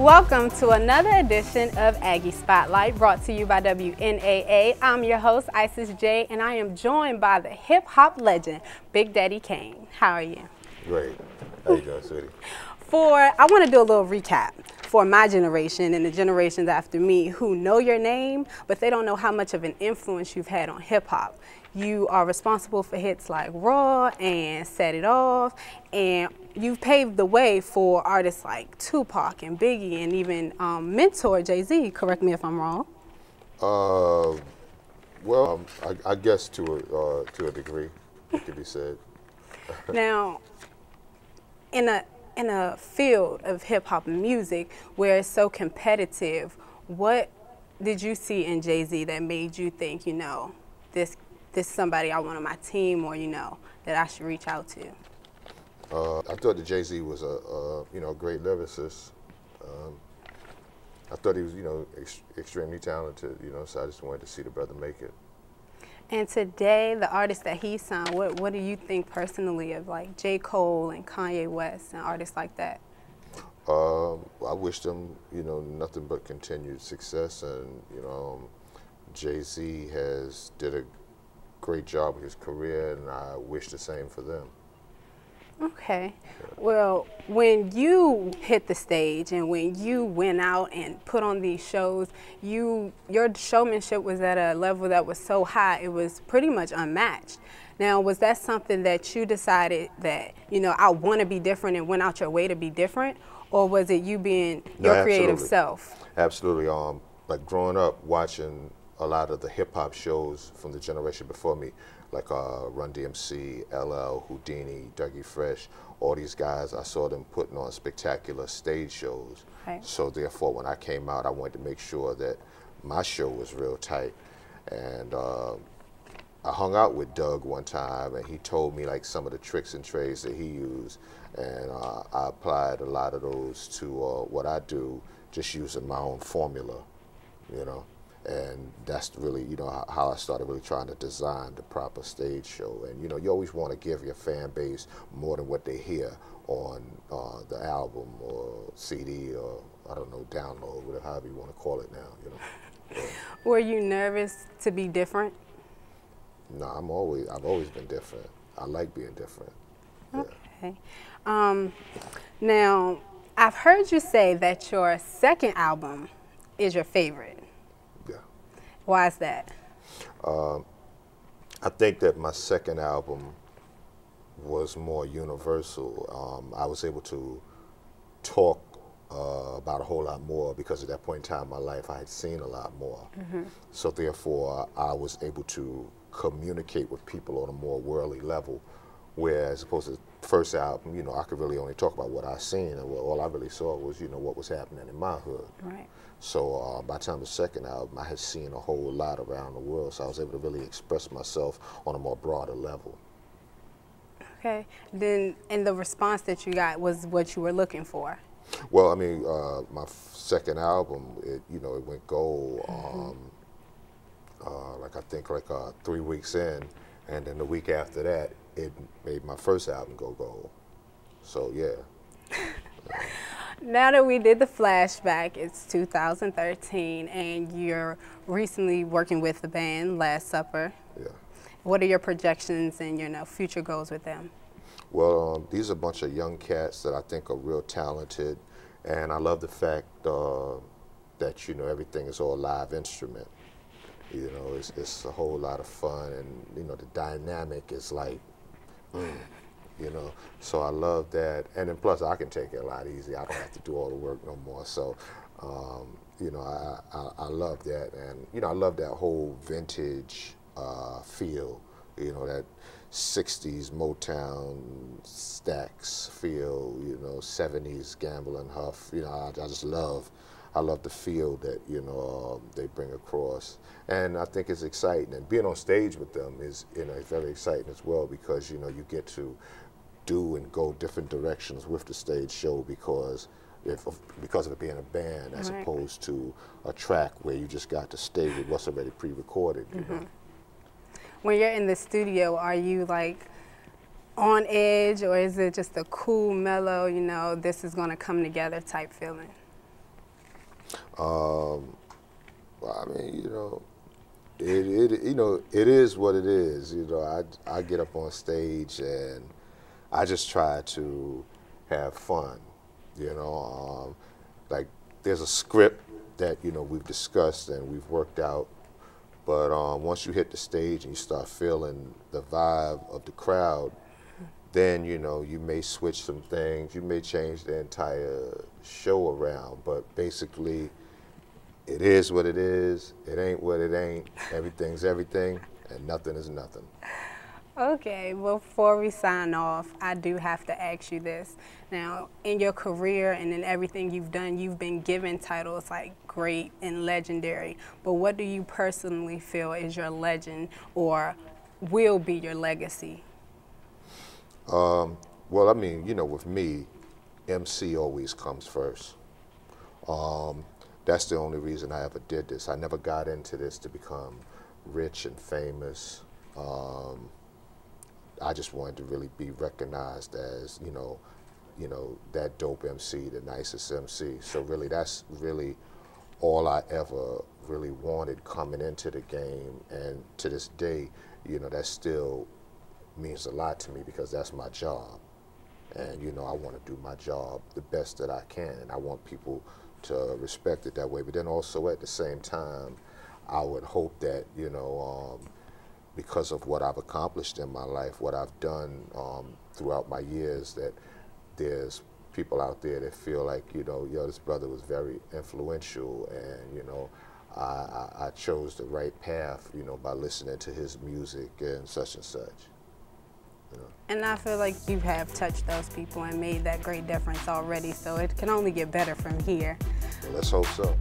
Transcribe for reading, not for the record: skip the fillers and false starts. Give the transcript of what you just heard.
Welcome to another edition of Aggie Spotlight, brought to you by WNAA. I'm your host, Isys J, and I am joined by the hip-hop legend, Big Daddy Kane. How are you? Great. How you doing, sweetie? I want to do a little recap for my generation and the generations after me who know your name, but they don't know how much of an influence you've had on hip-hop. You are responsible for hits like Raw and Set It Off, and you've paved the way for artists like Tupac and Biggie and even mentor Jay-Z, correct me if I'm wrong. Well, I guess to a degree, it could be said. Now, in a field of hip-hop music where it's so competitive, what did you see in Jay-Z that made you think, you know, this is somebody I want on my team, or, you know, that I should reach out to? I thought that Jay-Z was a great lyricist. I thought he was, extremely talented, so I just wanted to see the brother make it. And today, the artists that he signed, what do you think personally of like J. Cole and Kanye West and artists like that? I wish them, nothing but continued success, and Jay-Z did a great job with his career, and I wish the same for them. Okay. Well, when you hit the stage and when you went out and put on these shows, your showmanship was at a level that was so high, it was pretty much unmatched. Now, was that something that you decided that, I want to be different and went out your way to be different? Or was it you being your creative self? Absolutely. Like growing up watching a lot of the hip-hop shows from the generation before me, like Run DMC, LL, Houdini, Dougie Fresh, all these guys, I saw them putting on spectacular stage shows. Right. So therefore, when I came out, I wanted to make sure that my show was real tight. And I hung out with Doug one time, and he told me like some of the tricks and trades that he used, and I applied a lot of those to what I do, just using my own formula, And that's really, how I started really trying to design the proper stage show. And, you always want to give your fan base more than what they hear on the album or CD or, I don't know, download, whatever, however you want to call it now, Yeah. Were you nervous to be different? No, I've always been different. I like being different. Okay. Yeah. Now, I've heard you say that your second album is your favorite. Why is that? I think that my second album was more universal. I was able to talk about a whole lot more because at that point in time in my life I had seen a lot more. Mm-hmm. So therefore I was able to communicate with people on a more worldly level, whereas opposed to the first album, I could really only talk about what I seen, and all I really saw was, what was happening in my hood. Right. So by the time of the second album, I had seen a whole lot around the world, so I was able to really express myself on a more broader level. Okay. Then, and the response that you got was what you were looking for? Well, I mean, my second album, it went gold, I think 3 weeks in, and then the week after that, it made my first album go gold. So, yeah. Now that we did the flashback, it's 2013, and you're recently working with the band Last Supper. Yeah. What are your projections and future goals with them? Well, these are a bunch of young cats that I think are real talented, and I love the fact that everything is all live instrument. It's a whole lot of fun, and the dynamic is like. So I love that, and then plus I can take it a lot easier. I don't have to do all the work no more. So, I love that, and I love that whole vintage feel. That '60s Motown Stax feel. 70s Gamble and Huff. I just love. I love the feel that they bring across, and I think it's exciting. And being on stage with them is very exciting as well, because you get to do and go different directions with the stage show because of it being a band as Right. opposed to a track where you just got to stay with what's already pre-recorded. When you're in the studio, are you like on edge, or is it just a cool, mellow, this is going to come together type feeling? Well, I mean, it is what it is. I get up on stage and I just try to have fun. Like there's a script that we've discussed and we've worked out, but once you hit the stage and you start feeling the vibe of the crowd, then you may switch some things, you may change the entire show around, but basically it is what it is, it ain't what it ain't, everything's everything, and nothing is nothing. Okay, before we sign off, I do have to ask you this. Now, in your career and in everything you've done, you've been given titles like great and legendary, but what do you personally feel is your legend or will be your legacy? Well, I mean, with me, MC always comes first. That's the only reason I ever did this. I never got into this to become rich and famous. I just wanted to really be recognized as, that dope MC, the nicest MC. So really, that's really all I ever really wanted coming into the game. And to this day, that still means a lot to me because that's my job. And, I want to do my job the best that I can. And I want people to respect it that way. But then also at the same time, I would hope that, because of what I've accomplished in my life, what I've done throughout my years, that there's people out there that feel like, this brother was very influential and, I chose the right path, by listening to his music and such. And I feel like you have touched those people and made that great difference already, so it can only get better from here. Well, let's hope so.